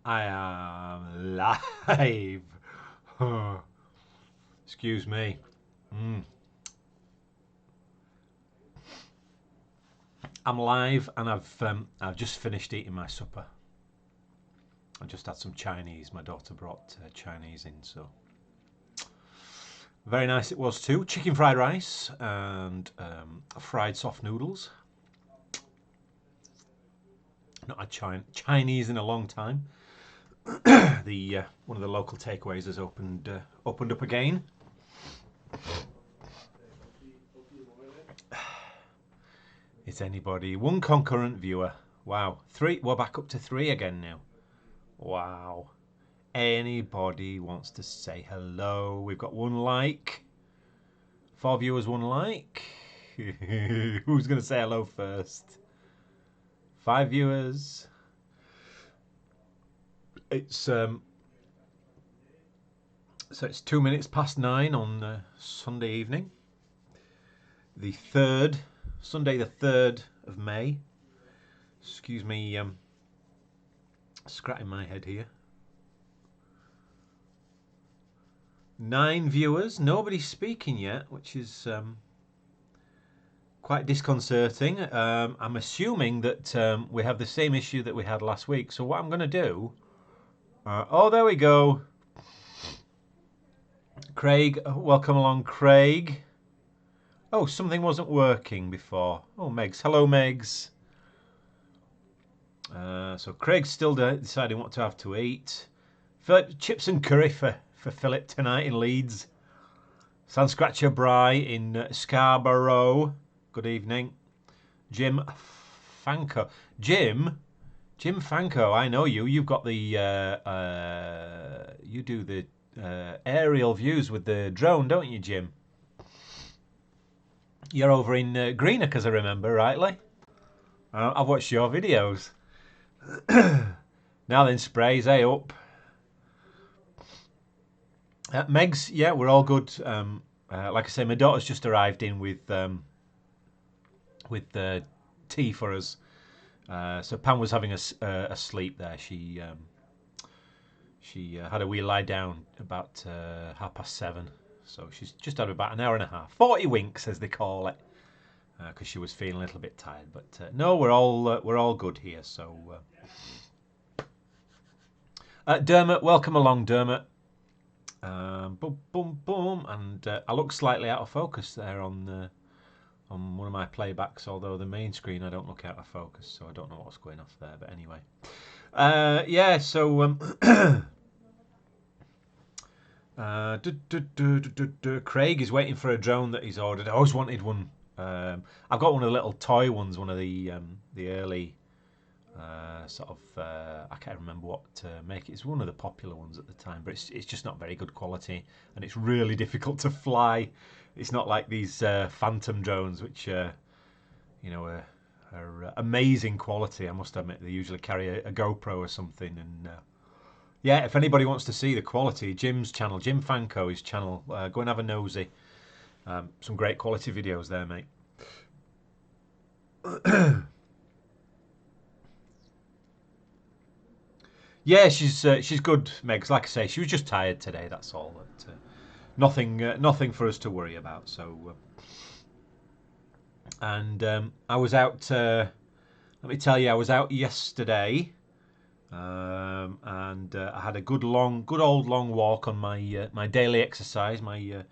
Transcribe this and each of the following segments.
I am live. Excuse me. Mm. I'm live, and I've just finished eating my supper. I just had some Chinese. My daughter brought Chinese in, so very nice it was too. Chicken fried rice and fried soft noodles. Not had Chinese in a long time. The one of the local takeaways has opened up again. Is anybody one concurrent viewer? Wow, three. We're back up to three again now. Wow. Anybody wants to say hello? We've got one like. 4 viewers, one like. Who's going to say hello first? 5 viewers. So it's 2 minutes past 9 on Sunday evening. Sunday the 3rd of May. Excuse me, scratching my head here. 9 viewers, nobody's speaking yet, which is quite disconcerting. I'm assuming that we have the same issue that we had last week. So what I'm going to do... oh, there we go. Craig, welcome along, Craig. Oh, something wasn't working before. Oh, Megs. Hello, Megs. So Craig's still deciding what to have to eat. Philip, chips and curry for Philip tonight in Leeds. San Scratcher Bry in Scarborough. Good evening. Jim Fanco. Jim Fanco, I know you. You've got the... you do the aerial views with the drone, don't you, Jim? You're over in Greenock, as I remember rightly. I've watched your videos. Now then, sprays, hey up. Megs, yeah, we're all good. Like I say, my daughter's just arrived in with tea for us. So Pam was having a sleep there. She had a wee lie down about 7:30. So she's just had about an hour and a half. 40 winks, as they call it, because she was feeling a little bit tired. But no, we're all good here. So Dermot, welcome along, Dermot. Boom, boom, boom, and I look slightly out of focus there on one of my playbacks. Although the main screen I don't look out of focus, so I don't know what's going off there. But anyway, yeah. So Craig is waiting for a drone that he's ordered. I always wanted one. I've got one of the little toy ones, one of the early sort of I can't remember what make it. It's one of the popular ones at the time, but it's just not very good quality, and it's really difficult to fly. It's not like these Phantom drones, which are amazing quality. I must admit, they usually carry a GoPro or something, and yeah, if anybody wants to see the quality, Jim's channel, Jim Fanco, his channel, go and have a nosy. Some great quality videos there, mate. Yeah, she's good, Megs. Like I say, she was just tired today. That's all. But, nothing for us to worry about. So, and I was out. Let me tell you, I was out yesterday, and I had a good old long walk on my my daily exercise, my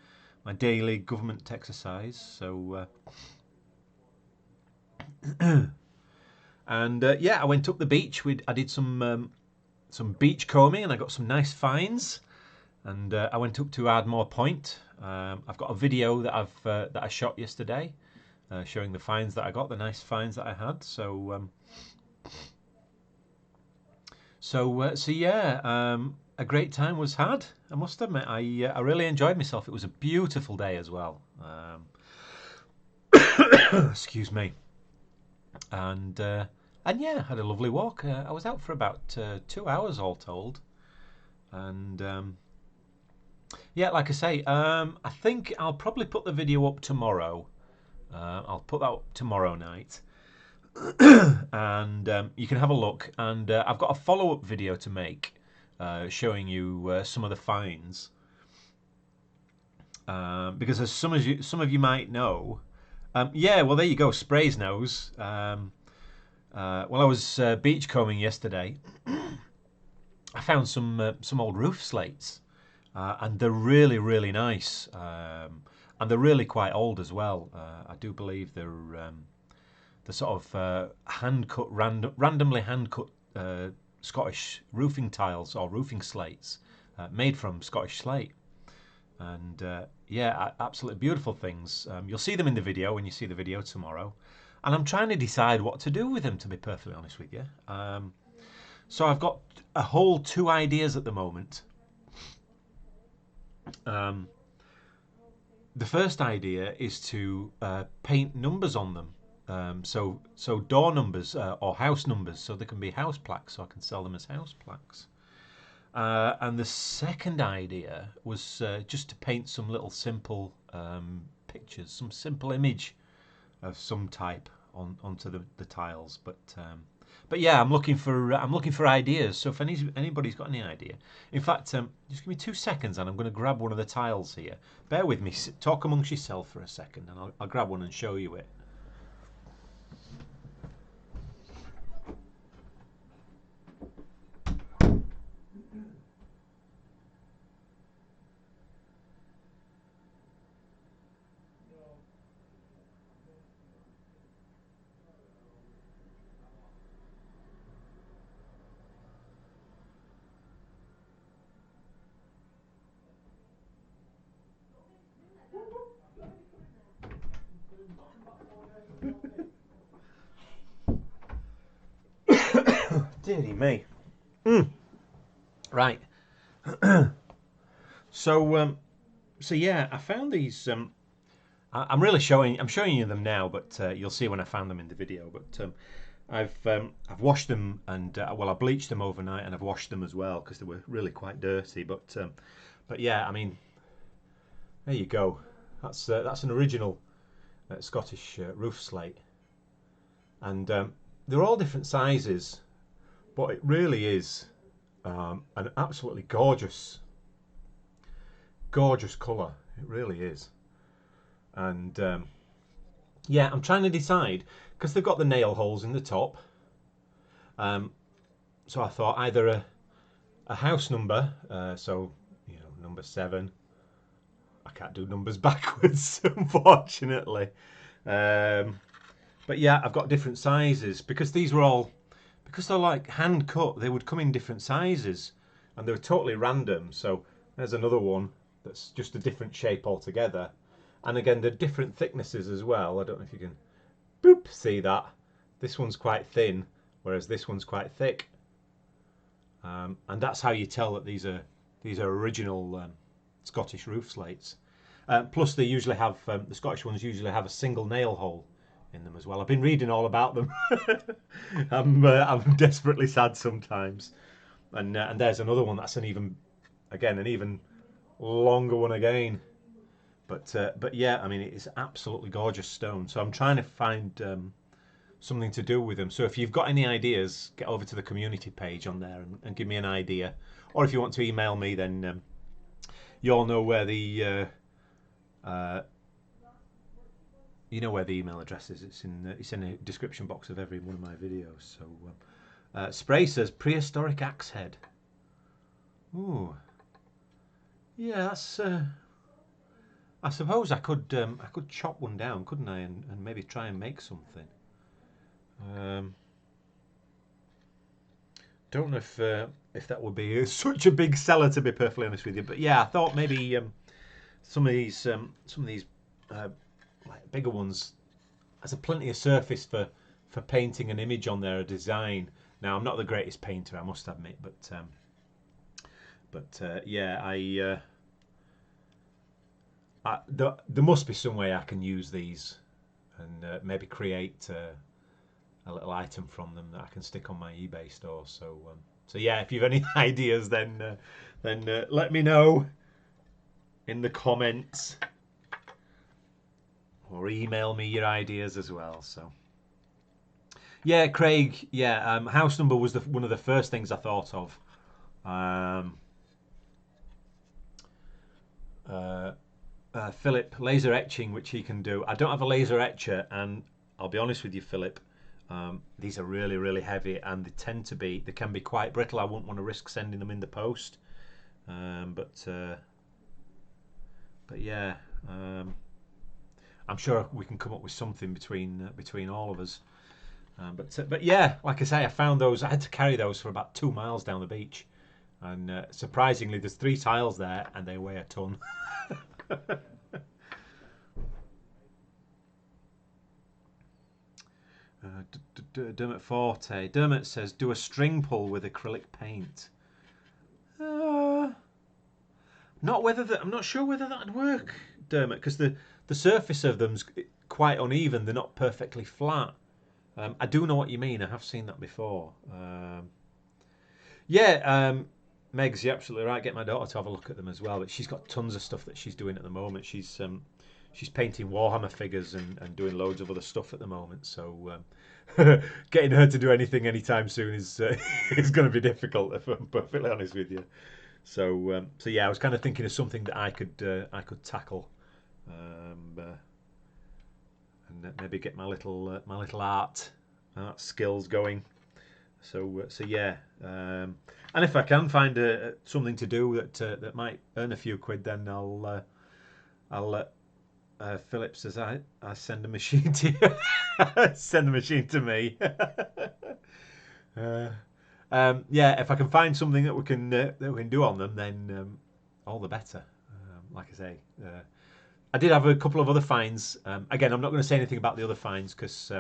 daily government exercise. So, and yeah, I went up the beach. I did some beach combing, and I got some nice finds. And I went up to Ardmore Point. I've got a video that I shot yesterday, showing the finds that I got, the nice finds that I had. So yeah, a great time was had. I must admit, I really enjoyed myself. It was a beautiful day as well. Excuse me. And yeah, had a lovely walk. I was out for about 2 hours all told, and yeah, like I say, I think I'll probably put the video up tomorrow. I'll put that up tomorrow night. and you can have a look. And I've got a follow-up video to make showing you some of the finds, because as some of you might know, yeah. Well, there you go, Spray's nose. Well, I was beachcombing yesterday. I found some old roof slates, and they're really, really nice, and they're really quite old as well. I do believe they're sort of randomly hand cut Scottish roofing tiles or roofing slates, made from Scottish slate. And yeah, absolutely beautiful things. You'll see them in the video when you see the video tomorrow. And I'm trying to decide what to do with them, to be perfectly honest with you. So I've got a whole 2 ideas at the moment. The first idea is to paint numbers on them. So door numbers or house numbers, so they can be house plaques, so I can sell them as house plaques. And the second idea was just to paint some little simple pictures, some simple image of some type onto the tiles. But yeah, I'm looking for ideas. So if anybody's got any idea, in fact, just give me 2 seconds, and I'm going to grab one of the tiles here. Bear with me. Talk amongst yourself for a second, and I'll grab one and show you it. Deary me. Right. So yeah, I found these. I'm showing you them now, but you'll see when I found them in the video. But I've washed them, and well, I bleached them overnight, and I've washed them as well because they were really quite dirty. But yeah, I mean, there you go. That's an original Scottish roof slate, and they're all different sizes, but it really is an absolutely gorgeous colour. It really is. And yeah, I'm trying to decide, because they've got the nail holes in the top. So I thought either a house number, so you know, number 7. I can't do numbers backwards, unfortunately. But yeah, I've got different sizes because these were all, because they're like hand cut. They would come in different sizes, and they were totally random. So there's another one that's just a different shape altogether. And again, they're different thicknesses as well. I don't know if you can see that. This one's quite thin, whereas this one's quite thick. And that's how you tell that these are original Scottish roof slates. Plus, they usually have the Scottish ones usually have a single nail hole in them as well. I've been reading all about them. I'm desperately sad sometimes. And there's another one that's an even longer one again. But yeah, I mean, it's absolutely gorgeous stone. So I'm trying to find something to do with them. So if you've got any ideas, get over to the community page on there and give me an idea. Or if you want to email me, then you all know where the you know where the email address is. It's in the description box of every one of my videos. So Spray says prehistoric axe head. Ooh, yeah, that's. I suppose I could chop one down, couldn't I, and maybe try and make something. Don't know if that would be such a big seller, to be perfectly honest with you. But yeah, I thought maybe some of these like bigger ones, has a plenty of surface for painting an image on there, a design. Now, I'm not the greatest painter, I must admit, but yeah, there must be some way I can use these and maybe create a little item from them that I can stick on my eBay store. So yeah, if you've any ideas, then let me know in the comments, or email me your ideas as well. So Yeah, Craig. Yeah, house number was one of the first things I thought of. Um, uh, Philip, laser etching, which he can do. I don't have a laser etcher, and I'll be honest with you, Philip. These are really, really heavy, and they can be quite brittle. I wouldn't want to risk sending them in the post. But yeah, I'm sure we can come up with something between all of us. But yeah, like I say, I found those. I had to carry those for about 2 miles down the beach, and surprisingly, there's 3 tiles there, and they weigh a ton. Dermot Forte. Dermot says, do a string pull with acrylic paint. Not whether that. I'm not sure whether that'd work, Dermot, because the surface of them's quite uneven. They're not perfectly flat. I do know what you mean. I have seen that before. Yeah, Megs, you're absolutely right. Get my daughter to have a look at them as well. But she's got tons of stuff that she's doing at the moment. She's painting Warhammer figures and doing loads of other stuff at the moment. So getting her to do anything anytime soon is is going to be difficult, if I'm perfectly honest with you. So yeah, I was kind of thinking of something that I could tackle, and maybe get my little art skills going. So yeah, and if I can find something to do that might earn a few quid, then I'll let Philip says I send a machine to you. Send the machine to me. Yeah, if I can find something that we can do on them, then all the better. Like I say, I did have a couple of other finds. Again, I'm not going to say anything about the other finds because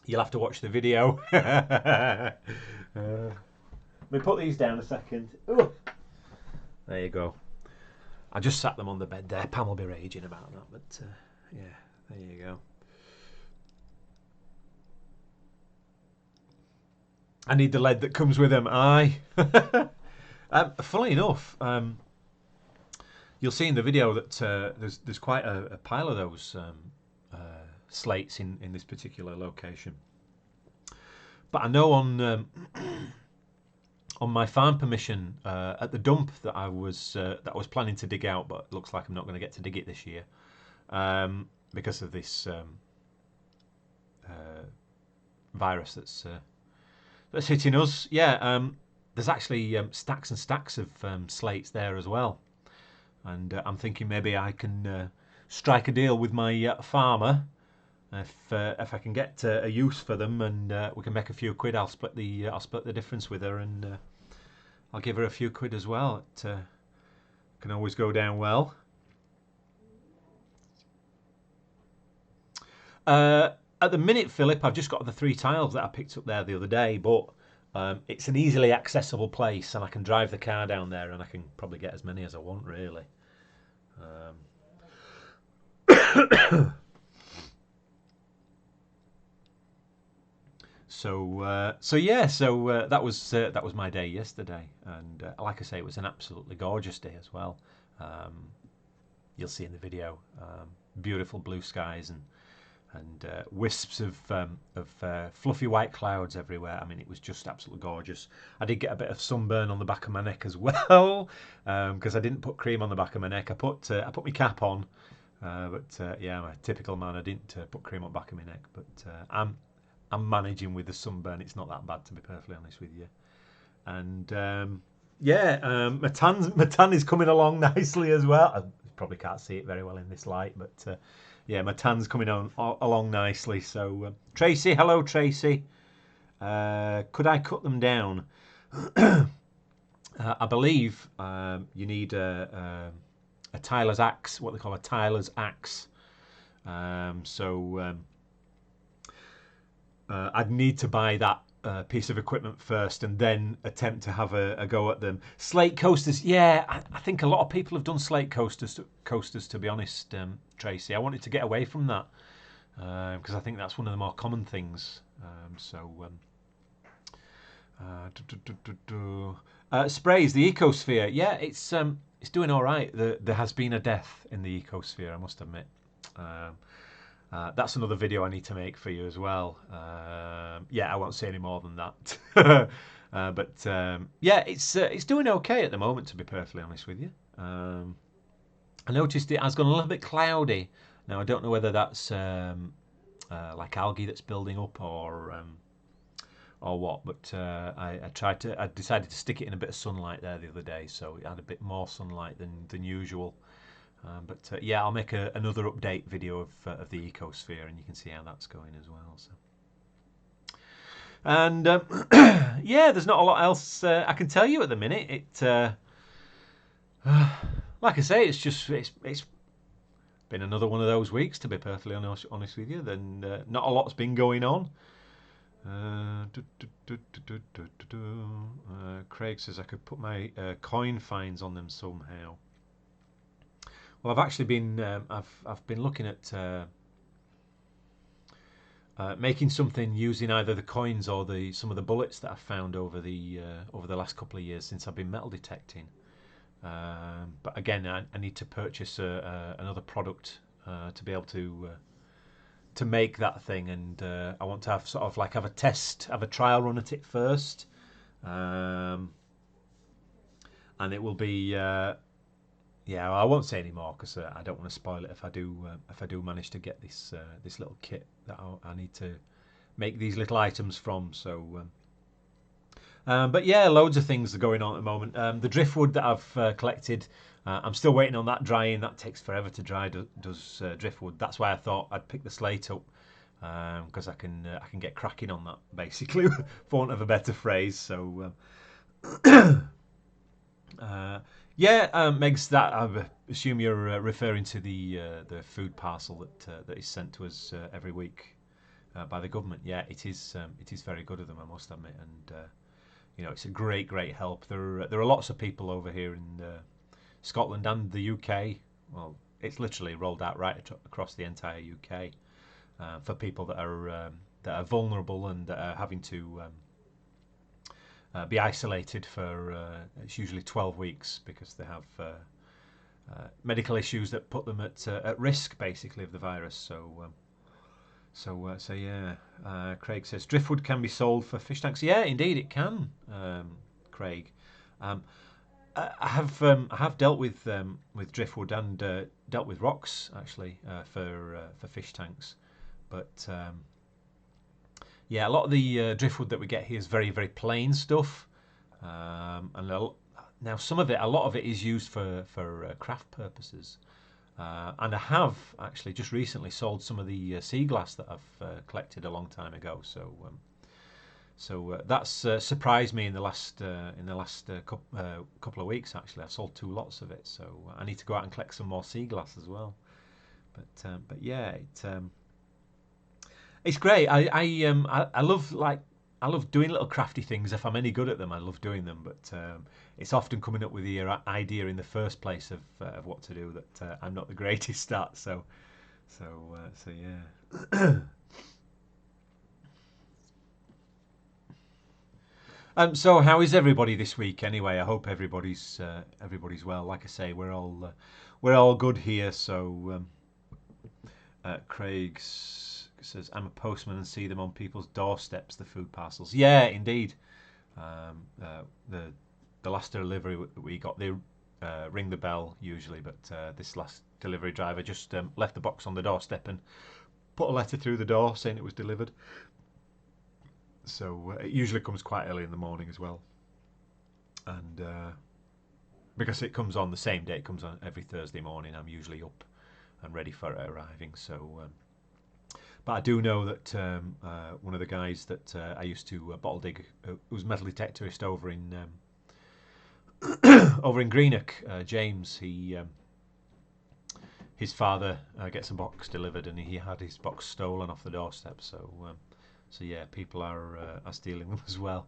you'll have to watch the video. Let me put these down a second. Ooh. There you go. I just sat them on the bed there. Pam will be raging about that, but yeah, there you go. I need the lead that comes with them. Aye. Funnily enough, you'll see in the video that there's quite a pile of those slates in this particular location. But I know on my farm permission at the dump that I was planning to dig out, but it looks like I'm not going to get to dig it this year because of this virus that's hitting us. Yeah, there's actually stacks and stacks of slates there as well, and I'm thinking maybe I can strike a deal with my farmer. If I can get a use for them and we can make a few quid, I'll split the difference with her, and I'll give her a few quid as well. It can always go down well. At the minute, Philip, I've just got the 3 tiles that I picked up there the other day, but it's an easily accessible place, and I can drive the car down there, and I can probably get as many as I want, really. So yeah, that was my day yesterday, and like I say, it was an absolutely gorgeous day as well. You'll see in the video, beautiful blue skies and wisps of fluffy white clouds everywhere. I mean, it was just absolutely gorgeous. I did get a bit of sunburn on the back of my neck as well because I didn't put cream on the back of my neck. I put my cap on, but yeah, I'm a typical man. I didn't put cream on the back of my neck, but I'm managing with the sunburn. It's not that bad, to be perfectly honest with you. And yeah, my tan is coming along nicely as well. I probably can't see it very well in this light, but yeah, my tan's coming on along nicely. So Tracy, hello Tracy. Could I cut them down? I believe you need a tiler's axe, what they call a tiler's axe. I'd need to buy that piece of equipment first and then attempt to have a go at them. Slate coasters, yeah, I think a lot of people have done slate coasters to be honest, Tracy. I wanted to get away from that because I think that's one of the more common things. Sprays, the ecosphere, yeah, it's doing all right. There has been a death in the ecosphere, I must admit. That's another video I need to make for you as well. Yeah, I won't say any more than that. Yeah, it's doing okay at the moment, to be perfectly honest with you. I noticed it has gone a little bit cloudy. Now I don't know whether that's like algae that's building up or what, but I decided to stick it in a bit of sunlight there the other day, so it had a bit more sunlight than usual. Yeah, I'll make another update video of the ecosphere, and you can see how that's going as well. So. And yeah, there's not a lot else I can tell you at the minute. Like I say, it's been another one of those weeks, to be perfectly honest with you. Then not a lot's been going on. Craig says I could put my coin finds on them somehow. Well, I've actually been I've been looking at making something using either the coins or some of the bullets that I've found over the last couple of years since I've been metal detecting. But again, I need to purchase another product to be able to make that thing, and I want to have a trial run at it first, and it will be. Yeah, I won't say any more because I don't want to spoil it if I do manage to get this little kit that I need to make these little items from. So, but yeah, loads of things are going on at the moment. The driftwood that I've collected, I'm still waiting on that drying. That takes forever to dry. Does driftwood? That's why I thought I'd pick the slate up because I can get cracking on that basically, for want of a better phrase. So. Yeah, Megs, that I assume you're referring to the food parcel that is sent to us every week by the government. Yeah, it is very good of them, I must admit, and it's a great help. There are lots of people over here in Scotland and the UK. Well, it's literally rolled out right across the entire UK for people that are vulnerable and that are having to. Be isolated for it's usually 12 weeks because they have medical issues that put them at risk basically of the virus. So yeah, Craig says driftwood can be sold for fish tanks. Yeah, indeed it can, Craig. I have dealt with driftwood and dealt with rocks actually for fish tanks, but. Yeah, a lot of the driftwood that we get here is very plain stuff, and now a lot of it is used for craft purposes. And I have actually just recently sold some of the sea glass that I've collected a long time ago. So that's surprised me in the last couple of weeks. Actually, I've sold 2 lots of it. So I need to go out and collect some more sea glass as well. But yeah, it's great. I love doing little crafty things. If I'm any good at them, I love doing them. But it's often coming up with the idea in the first place of what to do that I'm not the greatest at. So yeah. So how is everybody this week? Anyway, I hope everybody's well. Like I say, we're all good here. So Craig says, I'm a postman and see them on people's doorsteps, the food parcels. Yeah, indeed. The last delivery that we got, they ring the bell usually, but this last delivery driver just left the box on the doorstep and put a letter through the door saying it was delivered. So it usually comes quite early in the morning as well. And because it comes on the same day, it comes on every Thursday morning, I'm usually up and ready for it arriving. So... But I do know that one of the guys that I used to bottle dig, who's metal detectorist over in Greenock, James, his father gets a box delivered, and he had his box stolen off the doorstep. So yeah, people are stealing them as well.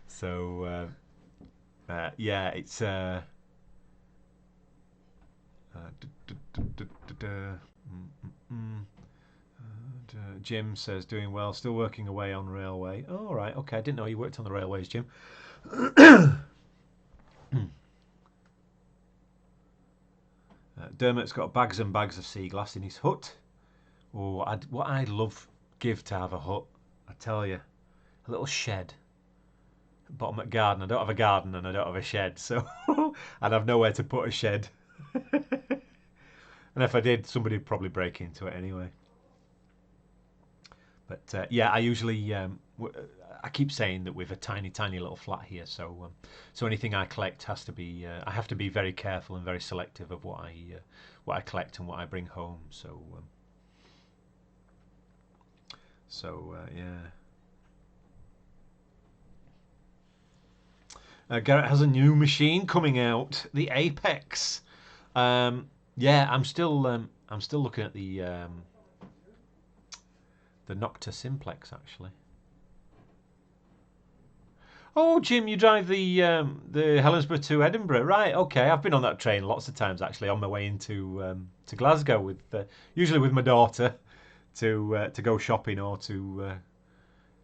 So yeah, it's. Jim says doing well, still working away on railway. Oh, all right, okay, I didn't know you worked on the railways, Jim. Dermot's got bags and bags of sea glass in his hut. Oh, what I'd give to have a hut, I tell you. A little shed. Bottom at garden. I don't have a garden and I don't have a shed, so I'd have nowhere to put a shed. And if I did, somebody would probably break into it anyway. But yeah, I usually I keep saying that we've a tiny, tiny little flat here, so anything I collect has to be. I have to be very careful and very selective of what I collect and what I bring home. So yeah. Garrett has a new machine coming out, the Apex. Yeah, I'm still looking at the Nocta Simplex actually. Oh, Jim, you drive the Helensburgh to Edinburgh, right? Okay, I've been on that train lots of times actually on my way into to Glasgow with usually with my daughter to go shopping or to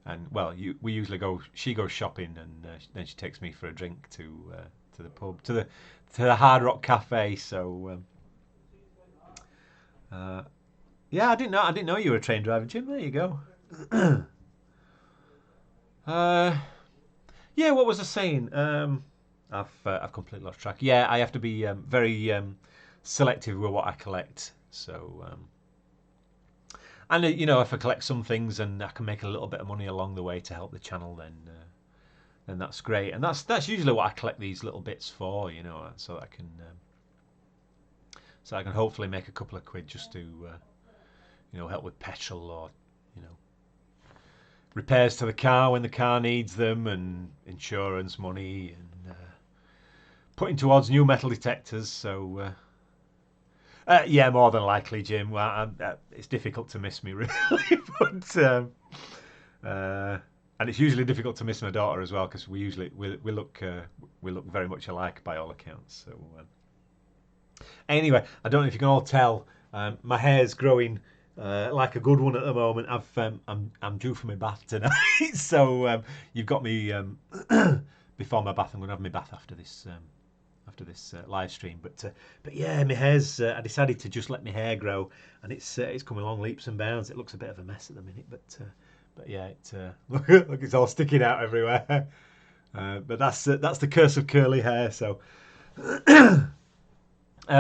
and well, we usually go. She goes shopping and then she takes me for a drink to the pub to the Hard Rock Cafe. So yeah, I didn't know you were a train driver, Jim. There you go. Yeah, what was I saying? I've completely lost track. Yeah, I have to be very selective with what I collect. So and you know, if I collect some things and I can make a little bit of money along the way to help the channel, then that's great. And that's usually what I collect these little bits for, you know, so that I can hopefully make a couple of quid just to you know, help with petrol or you know, repairs to the car when the car needs them, and insurance money, and putting towards new metal detectors. So yeah, more than likely, Jim. Well, it's difficult to miss me, really, but and it's usually difficult to miss my daughter as well because we look very much alike by all accounts. So anyway, I don't know if you can all tell, my hair's growing like a good one at the moment. I'm due for my bath tonight, so you've got me before my bath. I'm going to have my bath after this. After this live stream, but yeah, my hair's. I decided to just let my hair grow, and it's coming along leaps and bounds. It looks a bit of a mess at the minute, but yeah, look, it's all sticking out everywhere. But that's the curse of curly hair. So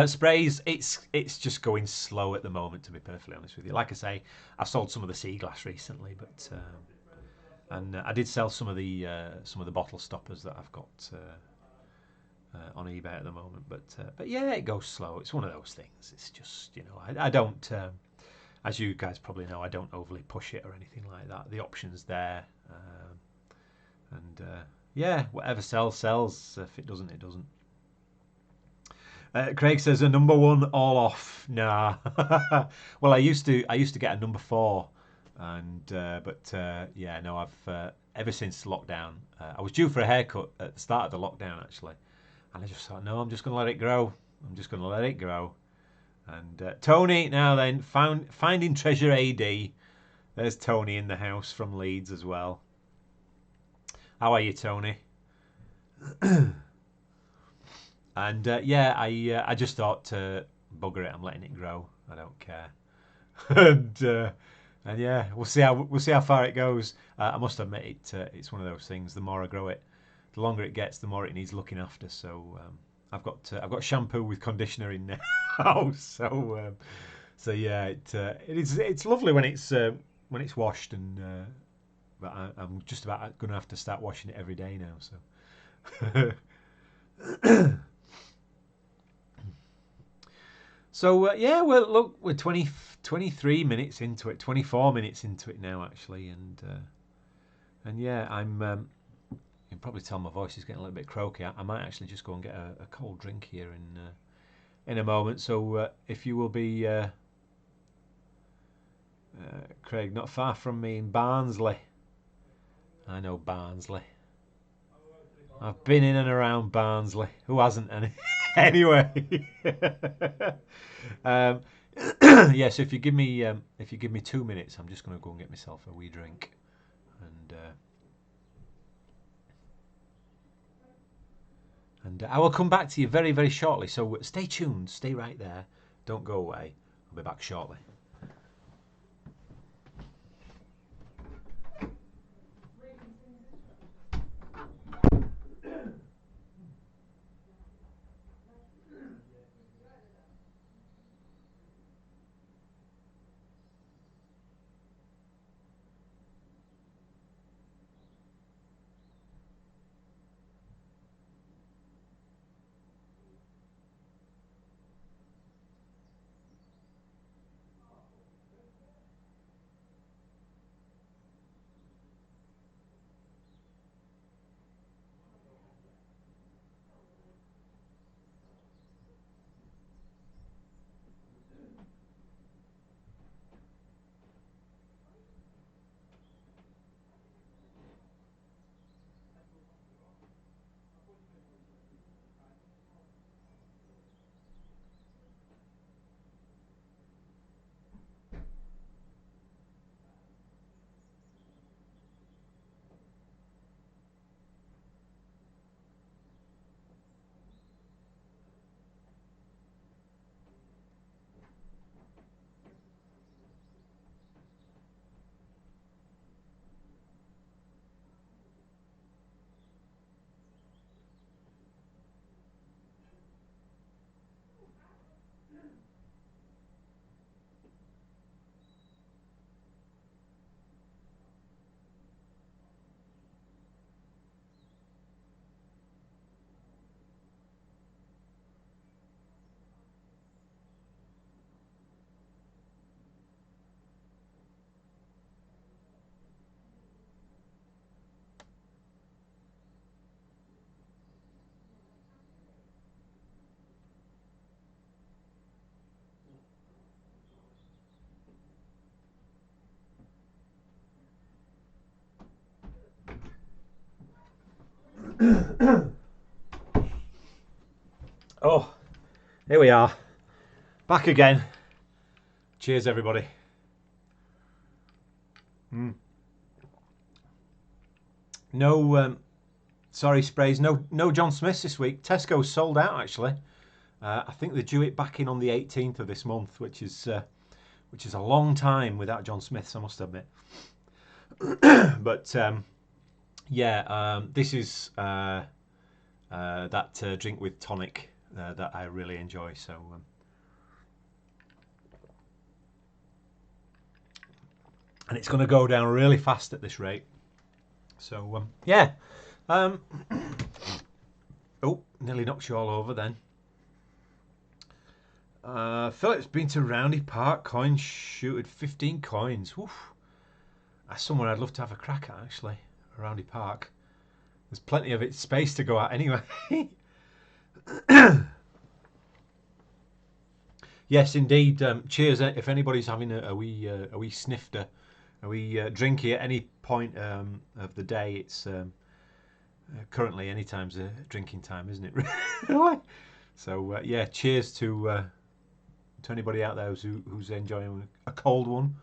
sprays, it's just going slow at the moment. To be perfectly honest with you, like I say, I've sold some of the sea glass recently, but and I did sell some of the bottle stoppers that I've got. On eBay at the moment, but yeah, it goes slow. It's one of those things. It's just, you know, I don't, as you guys probably know, I don't overly push it or anything like that. The option's there, and yeah, whatever sells. If it doesn't, it doesn't. Craig says a number 1 all off. Nah. Well, I used to get a number 4, and but yeah, no, I've ever since lockdown. I was due for a haircut at the start of the lockdown actually. And I just thought, no, I'm just going to let it grow. I'm just going to let it grow. And Tony, now then, finding treasure AD. There's Tony in the house from Leeds as well. How are you, Tony? And yeah, I just thought, bugger it, I'm letting it grow. I don't care. and yeah, we'll see how far it goes. I must admit, it's one of those things. The more I grow it, the longer it gets, the more it needs looking after. So I've got shampoo with conditioner in now. So yeah, it's lovely when it's washed, and but I'm just about going to have to start washing it every day now. So so yeah, well look, we're 23 minutes into it, 24 minutes into it now actually, and yeah, you can probably tell my voice is getting a little bit croaky. I might actually just go and get a cold drink here in a moment. So if you will be, Craig, not far from me in Barnsley. I know Barnsley. I've been in and around Barnsley. Who hasn't? Anyway, yeah. So if you give me 2 minutes, I'm just going to go and get myself a wee drink, and I will come back to you very, very shortly. So stay tuned, stay right there, Don't go away. I'll be back shortly. Oh, here we are. Back again. Cheers, everybody. No, sorry, Sprays. No John Smiths this week. Tesco's sold out, actually. I think they're due it back in on the 18th of this month, which is a long time without John Smiths, I must admit. But yeah, this is that drink with tonic that I really enjoy. So. And it's going to go down really fast at this rate. So, yeah. Oh, nearly knocked you all over then. Philip's been to Roundy Park, coin shooted 15 coins. Oof. That's somewhere I'd love to have a crack at, actually. Roundy Park. There's plenty of space to go at anyway. Yes, indeed. Cheers. If anybody's having a wee snifter, a wee drinky at any point of the day, it's currently any time's a drinking time, isn't it? Really? So yeah, cheers to anybody out there who's enjoying a cold one.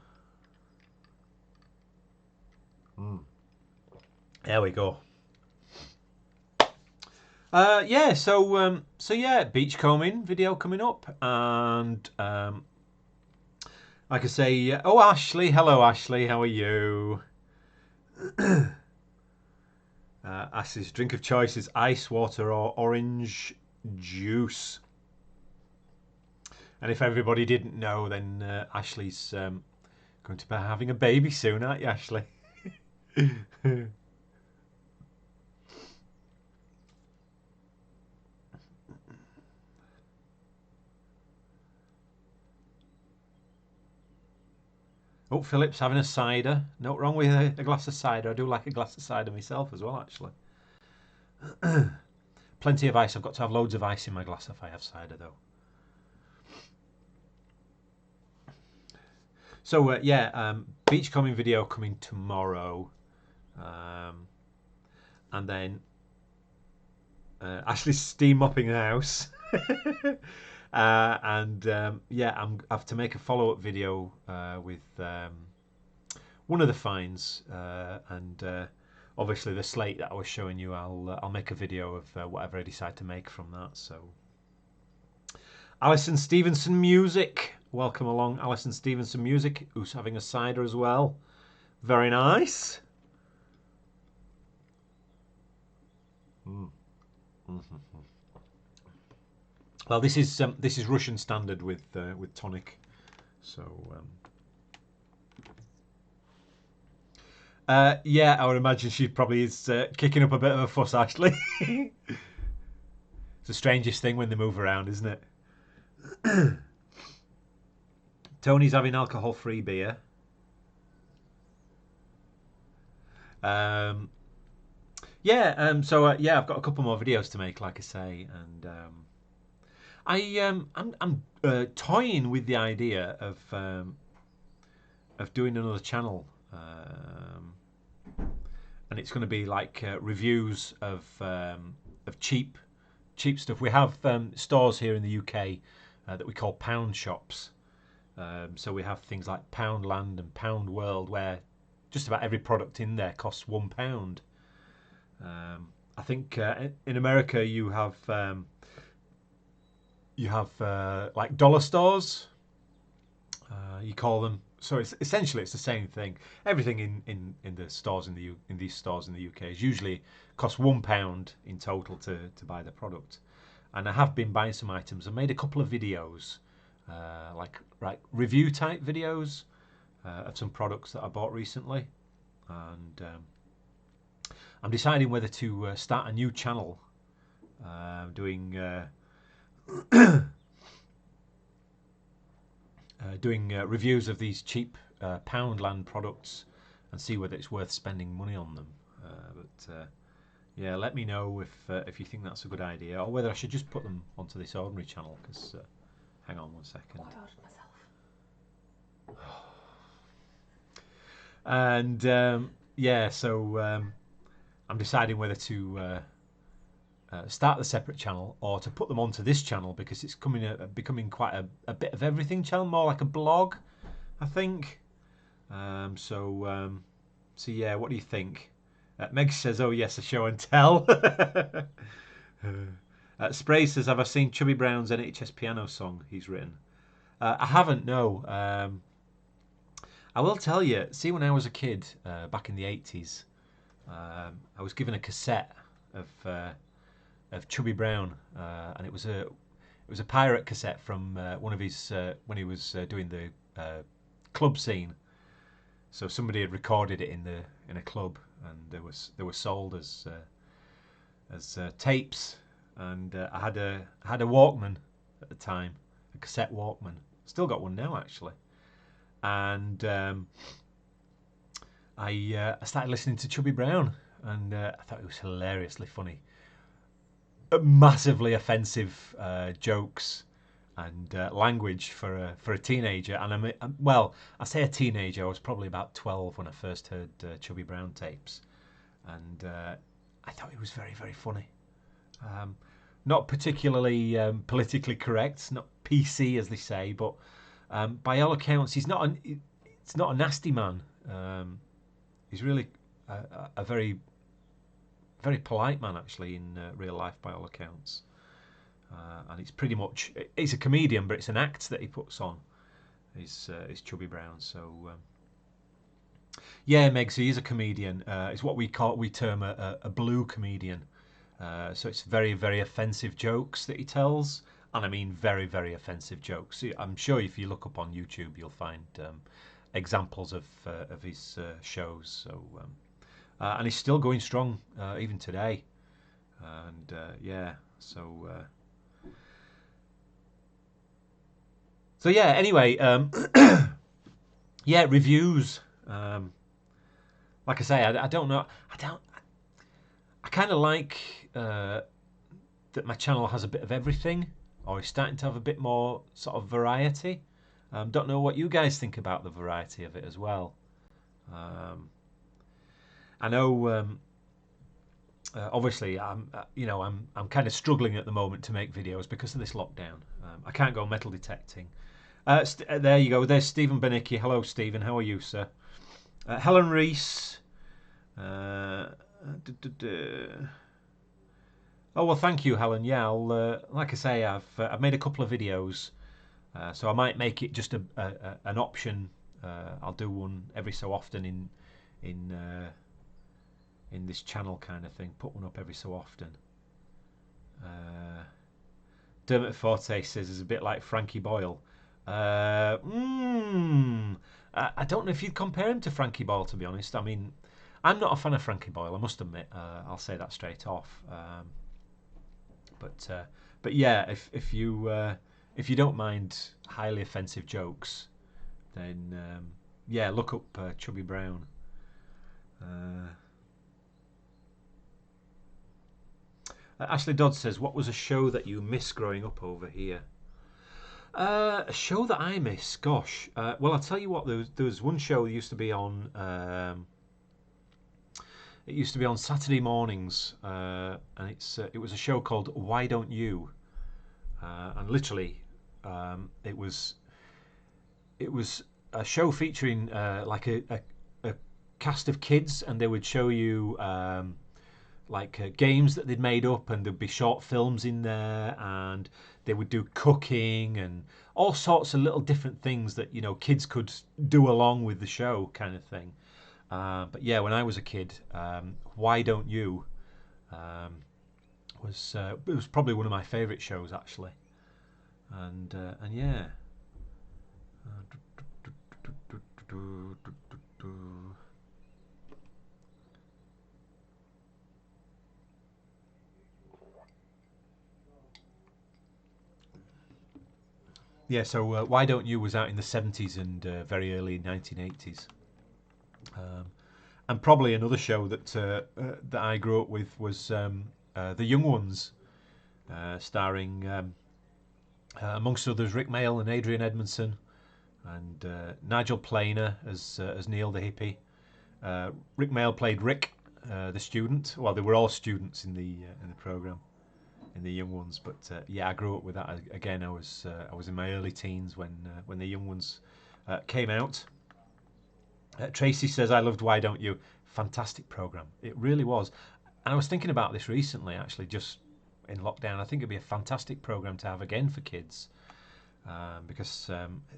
There we go. Yeah, so yeah, beachcombing video coming up, and like I say, oh Ashley, hello Ashley, how are you? Ashley's drink of choice is ice water or orange juice. And if everybody didn't know, then Ashley's going to be having a baby soon, aren't you, Ashley? Oh, Philip's having a cider. No wrong with a glass of cider. I do like a glass of cider myself as well, actually. Plenty of ice. I've got to have loads of ice in my glass if I have cider, though. So, yeah, beachcombing video coming tomorrow. And then Ashley's steam mopping the house. And yeah, I have to make a follow-up video with one of the finds, and obviously the slate that I was showing you. I'll make a video of whatever I decide to make from that. So, Alison Stevenson Music. Welcome along, Alison Stevenson Music, who's having a cider as well. Very nice. Well, this is Russian standard with tonic. So yeah, I would imagine she probably is kicking up a bit of a fuss. Actually, it's the strangest thing when they move around, isn't it? Tony's having alcohol-free beer. Yeah. So yeah, I've got a couple more videos to make, like I say, and I'm toying with the idea of doing another channel, and it's going to be like reviews of cheap stuff. We have stores here in the UK that we call pound shops. So we have things like Poundland and Pound World, where just about every product in there costs £1. I think in America you have like dollar stores. You call them. So it's essentially it's the same thing. Everything in the stores in these stores in the UK is usually costs £1 in total to buy the product. And I have been buying some items. I made a couple of videos, like review type videos of some products that I bought recently, and I'm deciding whether to start a new channel doing reviews of these cheap Poundland products and see whether it's worth spending money on them. But yeah, let me know if you think that's a good idea, or whether I should just put them onto this ordinary channel. Because hang on 1 second. What ordered myself? And yeah, so I'm deciding whether to start the separate channel or to put them onto this channel, because it's becoming quite a bit of everything channel, more like a blog, I think. So yeah, what do you think? Meg says, "Oh yes, a show and tell." Spray says, "Have I seen Chubby Brown's NHS piano song he's written?" I haven't. No. I will tell you. See, when I was a kid back in the 80s, I was given a cassette of Chubby Brown, and it was a pirate cassette from one of his when he was doing the club scene. So somebody had recorded it in a club, and they were sold as tapes. And I had a Walkman at the time, a cassette Walkman. Still got one now, actually. And I started listening to Chubby Brown, and I thought it was hilariously funny. Massively offensive jokes and language for a teenager. And I say a teenager. I was probably about 12 when I first heard Chubby Brown tapes, and I thought it was very, very funny. Not particularly politically correct, not PC as they say, but by all accounts, it's not a nasty man. He's really a very, very polite man, actually, in real life, by all accounts. And it's pretty much, he's a comedian, but it's an act that he puts on. Is Chubby Brown. So yeah, Megsy, he's a comedian. It's what we term a blue comedian. So it's very, very offensive jokes that he tells, and I mean very, very offensive jokes. I'm sure if you look up on YouTube, you'll find examples of his shows. So and he's still going strong even today. And yeah, so yeah. Anyway, yeah, reviews. Like I say, I don't know. I kind of like that my channel has a bit of everything, or is starting to have a bit more sort of variety. Don't know what you guys think about the variety of it as well. I know, obviously, I'm kind of struggling at the moment to make videos because of this lockdown. I can't go metal detecting. There you go. There's Stephen Benicki. Hello, Stephen. How are you, sir? Helen Reese. Oh well, thank you, Helen. Yeah, I'll like I say, I've made a couple of videos, so I might make it just an option. I'll do one every so often in in this channel kind of thing. Put one up every so often. Uh, Dermot Forte says it's a bit like Frankie Boyle. I don't know if you'd compare him to Frankie Boyle, to be honest. I mean, I'm not a fan of Frankie Boyle, I must admit. I'll say that straight off. But but yeah, if you don't mind highly offensive jokes, then yeah, look up Chubby Brown. Ashley Dodd says, "What was a show that you miss growing up over here?" A show that I miss, gosh. Well, I'll tell you what. There was one show that used to be on. It used to be on Saturday mornings, and it was a show called Why Don't You? And literally, it was a show featuring like a cast of kids, and they would show you like games that they'd made up, and there'd be short films in there, and they would do cooking and all sorts of little different things that kids could do along with the show, kind of thing. But yeah, when I was a kid, Why Don't You it was probably one of my favourite shows actually, and yeah. Yeah, so Why Don't You was out in the 70s and very early 1980s. And probably another show that I grew up with was The Young Ones, starring amongst others Rick Mayall and Adrian Edmondson, and Nigel Planer as Neil the hippie. Rick Mayall played Rick, the student. Well, they were all students in the program, in the Young Ones. But yeah, I grew up with that. Again, I was in my early teens when the Young Ones came out. Tracy says, "I loved Why Don't You?" Fantastic program. It really was. And I was thinking about this recently, actually, just in lockdown. I think it'd be a fantastic program to have again for kids, because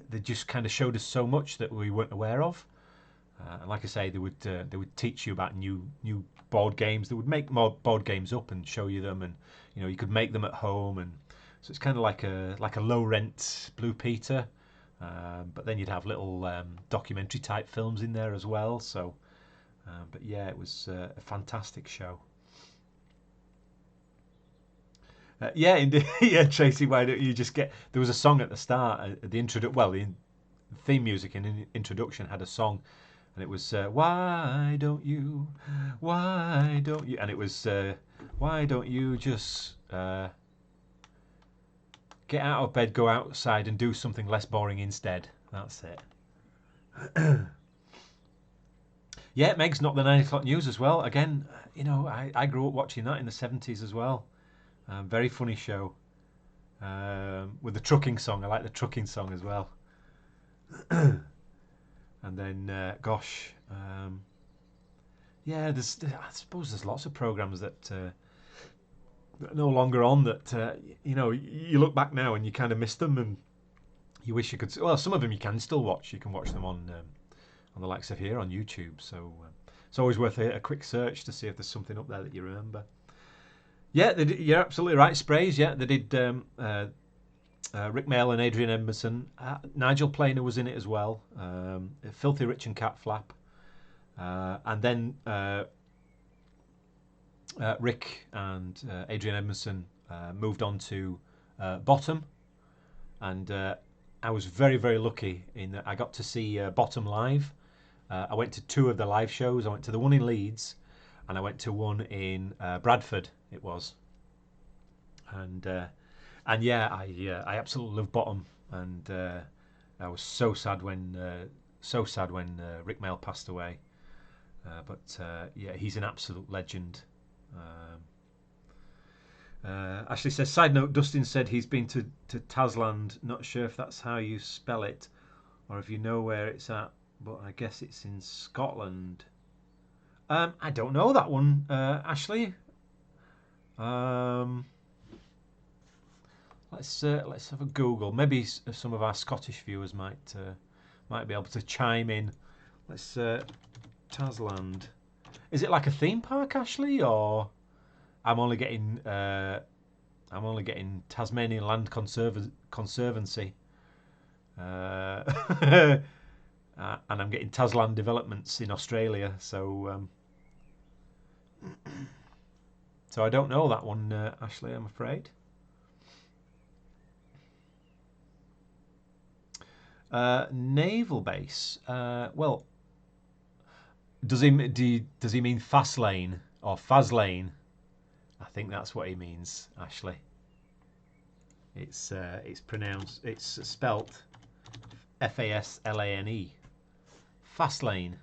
they just kind of showed us so much that we weren't aware of. And like I say, they would teach you about new board games. They would make more board games up and show you them, and you could make them at home. And so it's kind of like a low rent Blue Peter, but then you'd have little documentary type films in there as well. So, but yeah, it was a fantastic show. Yeah, indeed. Yeah, Tracy, why don't you just get? There was a song at the start, the intro. Well, the theme music and introduction had a song, and it was why don't you, and it was why don't you just get out of bed, go outside, and do something less boring instead. That's it. Yeah, Meg's not the 9 o'clock news as well. Again, I grew up watching that in the 70s as well. Very funny show. With the trucking song. I like the trucking song as well. And then, gosh, yeah, I suppose there's lots of programs that are no longer on that, you look back now and you kind of miss them, and you wish you could. Well, some of them you can still watch. You can watch them on the likes of here on YouTube. So it's always worth a quick search to see if there's something up there that you remember. Yeah, you're absolutely right. Sprays, yeah, they did. Rick Mayall and Adrian Edmondson. Nigel Planer was in it as well. Filthy Rich and Cat Flap. And then Rick and Adrian Edmondson moved on to Bottom. And I was very, very lucky in that I got to see Bottom live. I went to 2 of the live shows. I went to the one in Leeds, and I went to one in Bradford. It was, and yeah, I absolutely love Bottom, and I was so sad when Rick Mayall passed away. But yeah, he's an absolute legend. Ashley says, side note, Dustin said he's been to Tasland. Not sure if that's how you spell it, or if you know where it's at, but I guess it's in Scotland. I don't know that one, Ashley. Um, let's have a Google. Maybe some of our Scottish viewers might be able to chime in. Let's Tasland. Is it like a theme park, Ashley, or I'm only getting Tasmanian Land Conservancy, and I'm getting Tasland Developments in Australia. So so I don't know that one, Ashley. I'm afraid. Naval base. Well, does he mean fast lane or fast lane? I think that's what he means, Ashley. It's spelt Faslane, fast lane,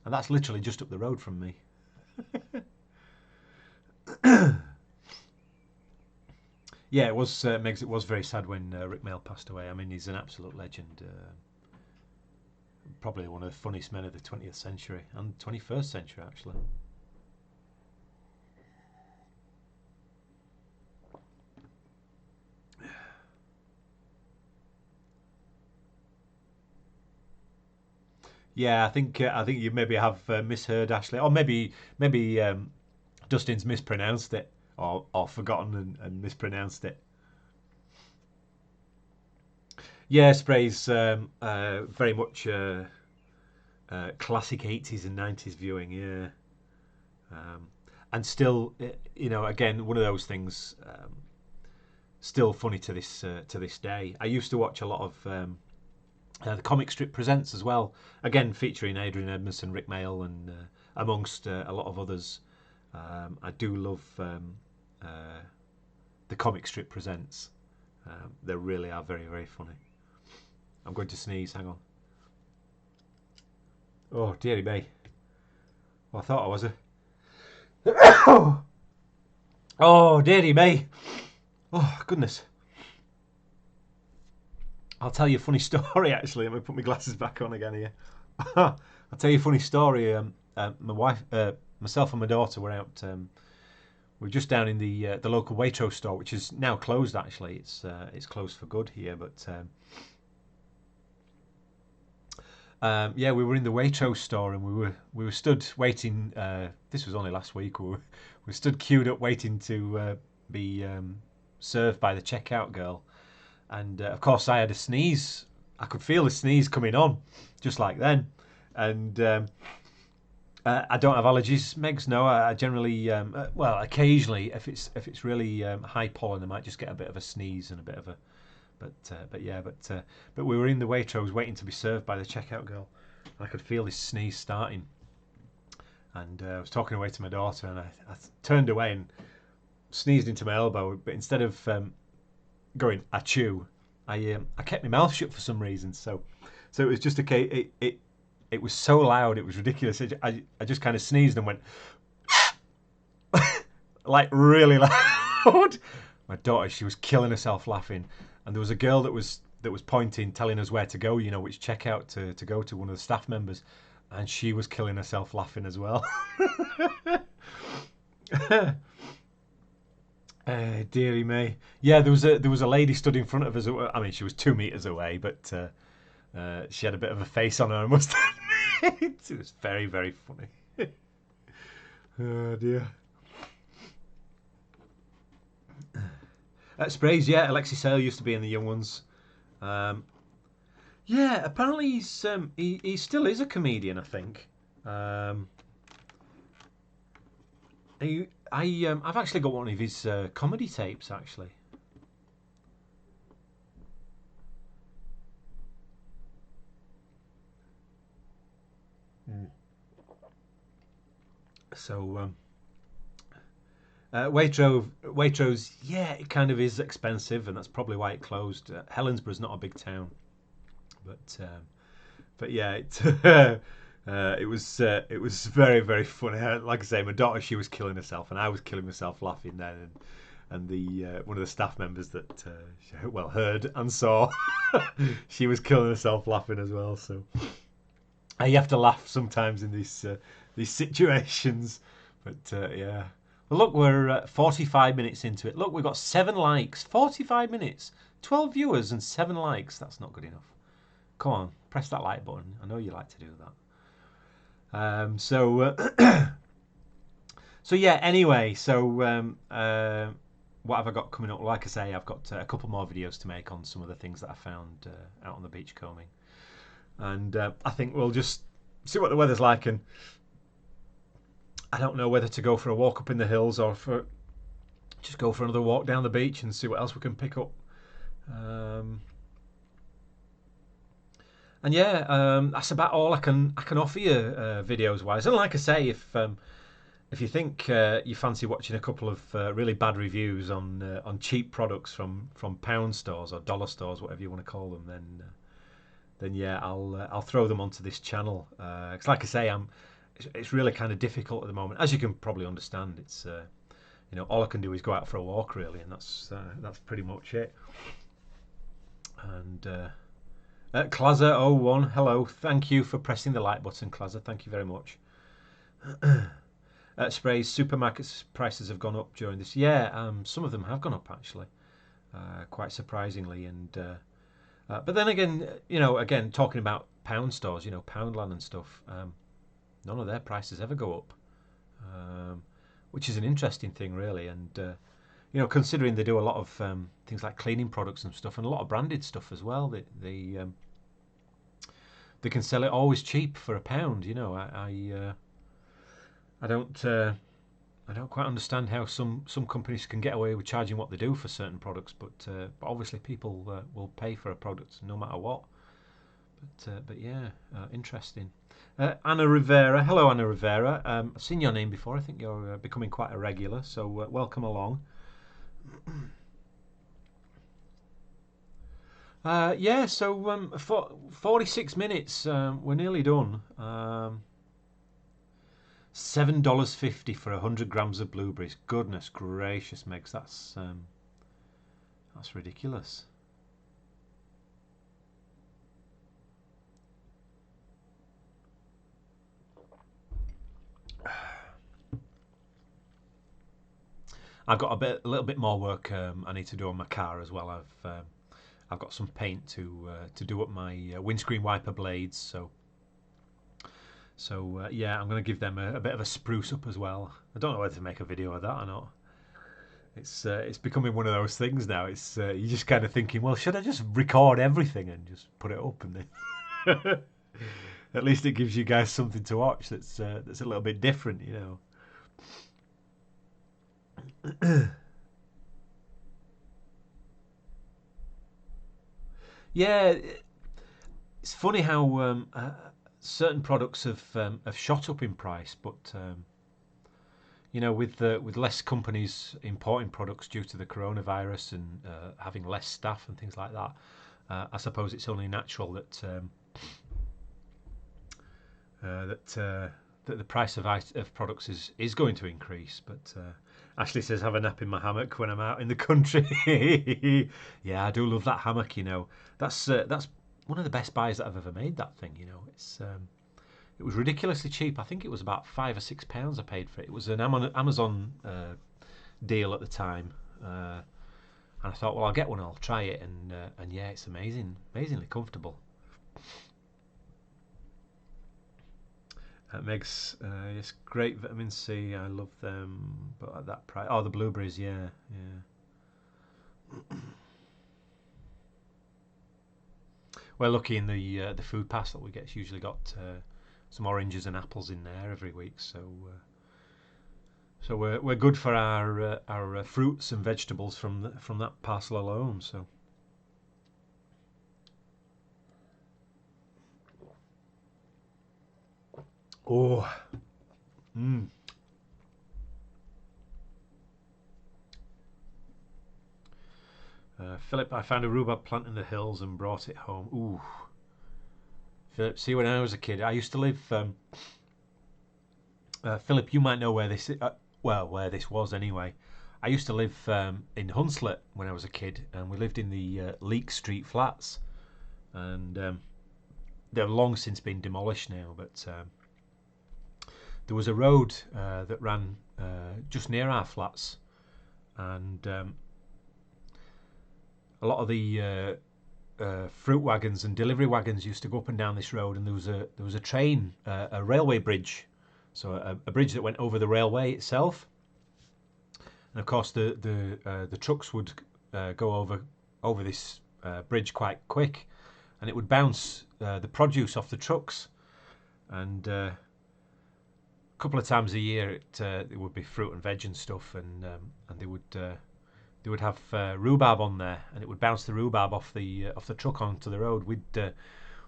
and that's literally just up the road from me. Yeah, it was Megs. It was very sad when Rick Mail passed away. I mean, he's an absolute legend. Probably one of the funniest men of the 20th century and 21st century, actually. Yeah, I think you maybe have misheard, Ashley, or maybe Dustin's mispronounced it or forgotten and mispronounced it. Yeah, Spray's very much classic 80s and 90s viewing, yeah. And still, again, one of those things, still funny to this day. I used to watch a lot of the Comic Strip Presents as well, again featuring Adrian Edmondson, Rick Mail, and amongst a lot of others. I do love the Comic Strip Presents. They really are very, very funny. I'm going to sneeze, hang on. Oh, dearie me. Well, I thought I was Oh, dearie me. Oh, goodness. I'll tell you a funny story, actually. Let me put my glasses back on again here. I'll tell you a funny story. My wife, myself and my daughter were out. We were just down in the local Waitrose store, which is now closed, actually. It's closed for good here, but... yeah, we were in the Waitrose store and we were stood waiting. This was only last week. We stood queued up waiting to be served by the checkout girl, and of course I had a sneeze. I could feel the sneeze coming on, just like then. And I don't have allergies, Megs. No, I generally, well, occasionally if it's really high pollen, I might just get a bit of a sneeze and a bit of a. But we were in the Waitrose waiting to be served by the checkout girl. I could feel this sneeze starting, and I was talking away to my daughter, and I turned away and sneezed into my elbow. But instead of going achoo, I kept my mouth shut for some reason. So it was just it was so loud, it was ridiculous. I just kind of sneezed and went like really loud. My daughter, she was killing herself laughing. And there was a girl that was pointing, telling us where to go, which checkout to go to, one of the staff members, and she was killing herself laughing as well. Dearie me. Yeah, there was a lady stood in front of us. I mean, she was 2 meters away, but she had a bit of a face on her, I must admit. It was very, very funny. Oh dear. Sprays, yeah. Alexi Sale used to be in the Young Ones. Yeah, apparently he still is a comedian, I think. I've actually got one of his comedy tapes, actually. So Waitrose, yeah, it kind of is expensive, and that's probably why it closed. Helensborough's not a big town, but yeah, it was very, very funny. Like I say, my daughter, she was killing herself, and I was killing myself laughing then. And the one of the staff members that heard and saw, she was killing herself laughing as well. So you have to laugh sometimes in these situations, but yeah. Well, look, we're 45 minutes into it. Look, we've got 7 likes. 45 minutes. 12 viewers and 7 likes. That's not good enough. Come on, press that like button. I know you like to do that. So yeah, anyway, what have I got coming up? Like I say, I've got a couple more videos to make on some of the things that I found out on the beach combing. And I think we'll just see what the weather's like, and I don't know whether to go for a walk up in the hills or just go for another walk down the beach and see what else we can pick up. And yeah, that's about all I can offer you videos wise. And like I say, if you think you fancy watching a couple of really bad reviews on cheap products from pound stores or dollar stores, whatever you want to call them, then yeah, I'll throw them onto this channel. Because like I say, it's really kind of difficult at the moment, as you can probably understand. It's all I can do is go out for a walk really, and that's pretty much it. And Claza01, hello, thank you for pressing the like button, Claza. Thank you very much. Sprays, supermarkets prices have gone up during this. Yeah, some of them have gone up actually, quite surprisingly. And but then again, again talking about pound stores, Poundland and stuff, none of their prices ever go up, which is an interesting thing really. And considering they do a lot of things like cleaning products and stuff, and a lot of branded stuff as well, they can sell it always cheap for £1. I don't quite understand how some companies can get away with charging what they do for certain products, but obviously people will pay for a product no matter what. But yeah, interesting. Anna Rivera, hello Anna Rivera. I've seen your name before. I think you're becoming quite a regular, so welcome along. Yeah, so for 46 minutes, we're nearly done. $7.50 for 100 grams of blueberries. Goodness gracious, Megs, that's ridiculous. I've got a little bit more work I need to do on my car as well. I've got some paint to do up my windscreen wiper blades, so yeah, I'm going to give them a bit of a spruce up as well. I don't know whether to make a video of that or not. It's becoming one of those things now. It's you're just kind of thinking, well, should I just record everything and just put it up, and then at least it gives you guys something to watch that's a little bit different, Yeah, it's funny how certain products have shot up in price, but with less companies importing products due to the coronavirus and having less staff and things like that, I suppose it's only natural that the price of products is going to increase. But Ashley says, have a nap in my hammock when I'm out in the country. Yeah, I do love that hammock. That's one of the best buys that I've ever made. That thing, it was ridiculously cheap. I think it was about £5 or £6 I paid for it. It was an Amazon deal at the time, and I thought, well, I'll get one. I'll try it, and yeah, it's amazingly comfortable. Megs, yes, great vitamin C. I love them, but at that price. Oh, the blueberries, yeah. We're lucky in the food pass that we get. It's usually got some oranges and apples in there every week, so we're good for our fruits and vegetables from that parcel alone. So. Oh. Philip, I found a rhubarb plant in the hills and brought it home. Ooh. Philip, see, when I was a kid, I used to live. Philip, you might know where this is. Where this was anyway. I used to live in Hunslet when I was a kid, and we lived in the Leek Street flats, and they've long since been demolished now. But there was a road that ran just near our flats, and a lot of the fruit wagons and delivery wagons used to go up and down this road, and there was a train, a railway bridge, so a bridge that went over the railway itself, and of course the trucks would go over this bridge quite quick, and it would bounce the produce off the trucks, and a couple of times a year it would be fruit and veg and stuff, and they would have rhubarb on there, and it would bounce the rhubarb off the truck onto the road. We'd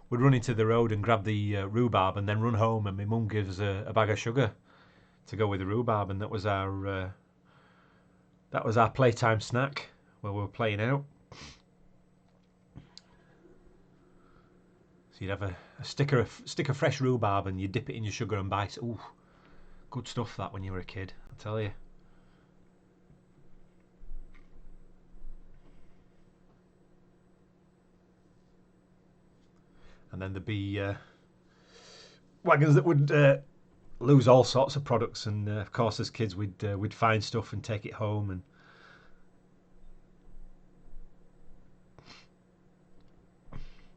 run into the road and grab the rhubarb, and then run home, and my mum gives a bag of sugar to go with the rhubarb, and that was our playtime snack while we were playing out. So you'd have a stick of fresh rhubarb, and you dip it in your sugar and bite. Ooh, good stuff that when you were a kid, I tell you. And then there'd be wagons that would lose all sorts of products, and of course, as kids, we'd find stuff and take it home. And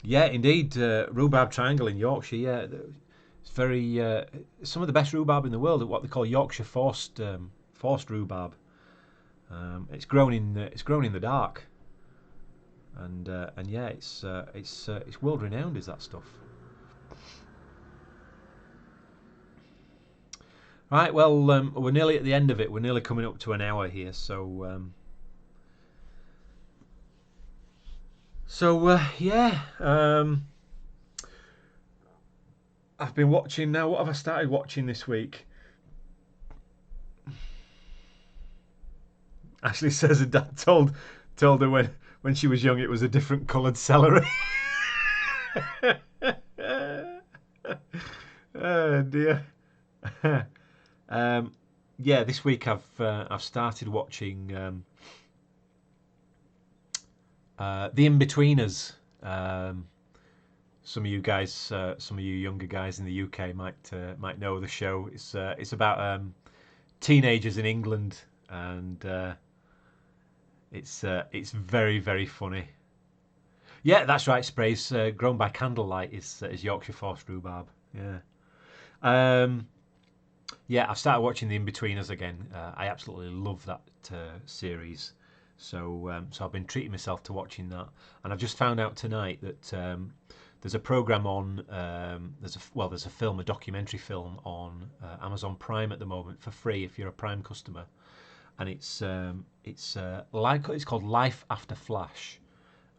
yeah, indeed, rhubarb triangle in Yorkshire. Yeah, it's very some of the best rhubarb in the world. What they call Yorkshire forced rhubarb. It's grown in the dark, and yeah, it's world renowned. Is that stuff? Right. Well, we're nearly at the end of it. We're nearly coming up to an hour here. So yeah. I've been watching now. What have I started watching this week? Ashley says her dad told her when she was young it was a different coloured celery. Oh dear. Yeah, this week I've started watching The Inbetweeners. Some of you guys, some of you younger guys in the UK might know the show. It's about teenagers in England, and it's very, very funny. Yeah, that's right. Sprays grown by candlelight is Yorkshire forced rhubarb. Yeah. Yeah, I've started watching The Inbetweeners again. I absolutely love that series. So I've been treating myself to watching that, and I've just found out tonight that there's a program on there's a documentary film on Amazon Prime at the moment for free if you're a Prime customer, and it's called Life After Flash,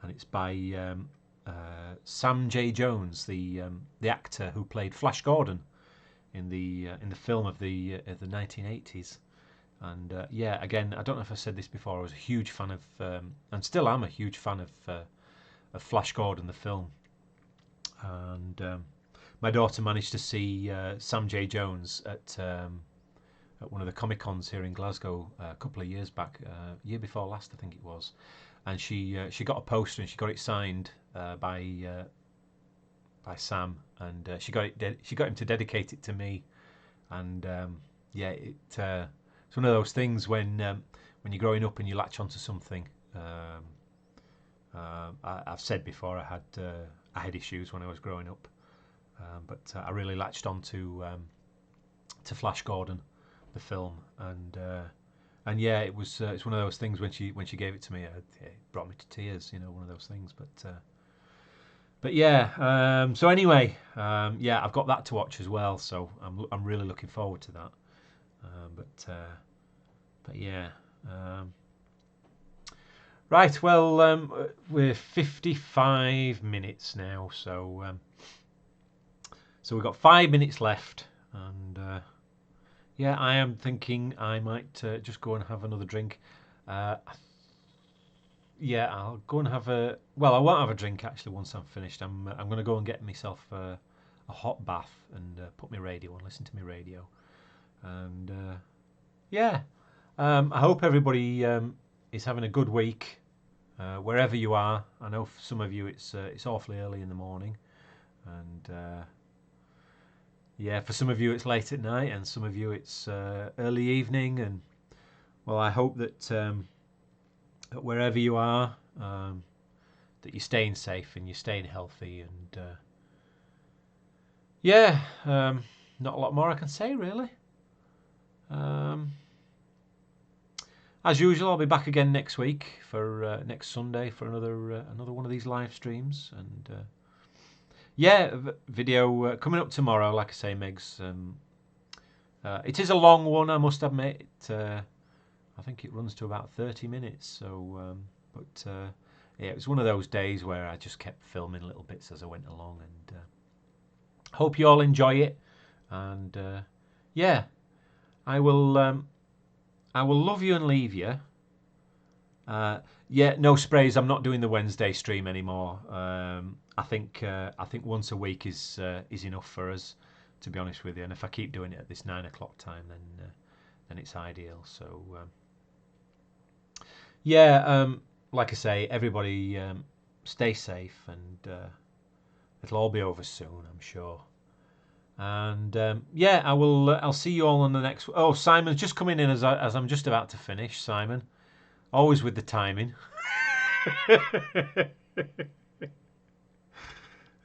and it's by Sam J. Jones, the actor who played Flash Gordon in the film of the 1980s. And yeah, again, I don't know if I said this before. I was a huge fan of, and still am a huge fan of Flash Gordon, the film. And my daughter managed to see Sam J. Jones at one of the Comic Cons here in Glasgow a couple of years back, year before last, I think it was. And she got a poster and she got it signed by Sam, and she got him to dedicate it to me. And yeah, it's one of those things when you're growing up and you latch onto something. I've said before I had issues when I was growing up, but I really latched onto to Flash Gordon, the film, and yeah, it's one of those things when she gave it to me, it brought me to tears. One of those things. But yeah. So anyway, yeah, I've got that to watch as well. So I'm really looking forward to that. But yeah. Right. Well, we're 55 minutes now. So we've got 5 minutes left, and yeah, I am thinking I might just go and have another drink. Yeah, I'll go and have a. Well, I won't have a drink actually once I'm finished. I'm going to go and get myself a hot bath and put my radio on, listen to my radio, and yeah. I hope everybody is having a good week wherever you are. I know for some of you it's awfully early in the morning, and yeah, for some of you it's late at night, and some of you it's early evening. And well, I hope that, that wherever you are, that you're staying safe and you're staying healthy. And yeah, not a lot more I can say really. As usual, I'll be back again next week for next Sunday for another one of these live streams. And yeah, video coming up tomorrow. Like I say, Megs, it is a long one, I must admit. I think it runs to about 30 minutes. So, but yeah, it was one of those days where I just kept filming little bits as I went along. And hope you all enjoy it. And yeah, I will love you and leave you. Yeah, no sprays. I'm not doing the Wednesday stream anymore. I think once a week is enough for us, to be honest with you. And if I keep doing it at this 9 o'clock time, then it's ideal. So yeah, like I say, everybody stay safe, and it'll all be over soon, I'm sure. And yeah, I'll see you all on the next. Oh, Simon's just coming in as I'm just about to finish. Simon, always with the timing.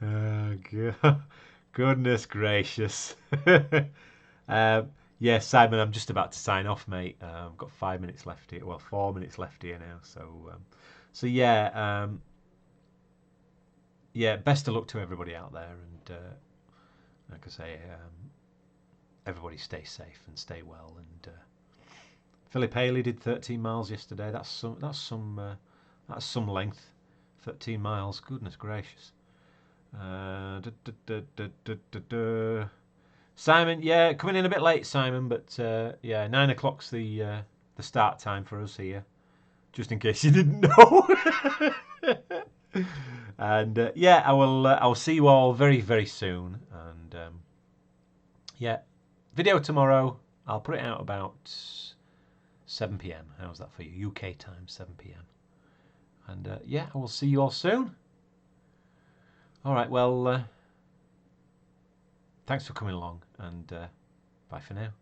Oh, goodness gracious. Yeah, Simon, I'm just about to sign off, mate. I've got 5 minutes left here. Well, 4 minutes left here now. So yeah, yeah. Best of luck to everybody out there, and like I say, everybody stay safe and stay well. And Philip Haley did 13 miles yesterday. That's some length. 13 miles. Goodness gracious. Simon, yeah, coming in a bit late, Simon, but yeah, 9 o'clock's the start time for us here, just in case you didn't know. And yeah, I'll see you all very, very soon. And yeah, video tomorrow. I'll put it out about 7 p.m. How's that for you? UK time, 7 p.m. And yeah, I will see you all soon. All right, well, thanks for coming along, and bye for now.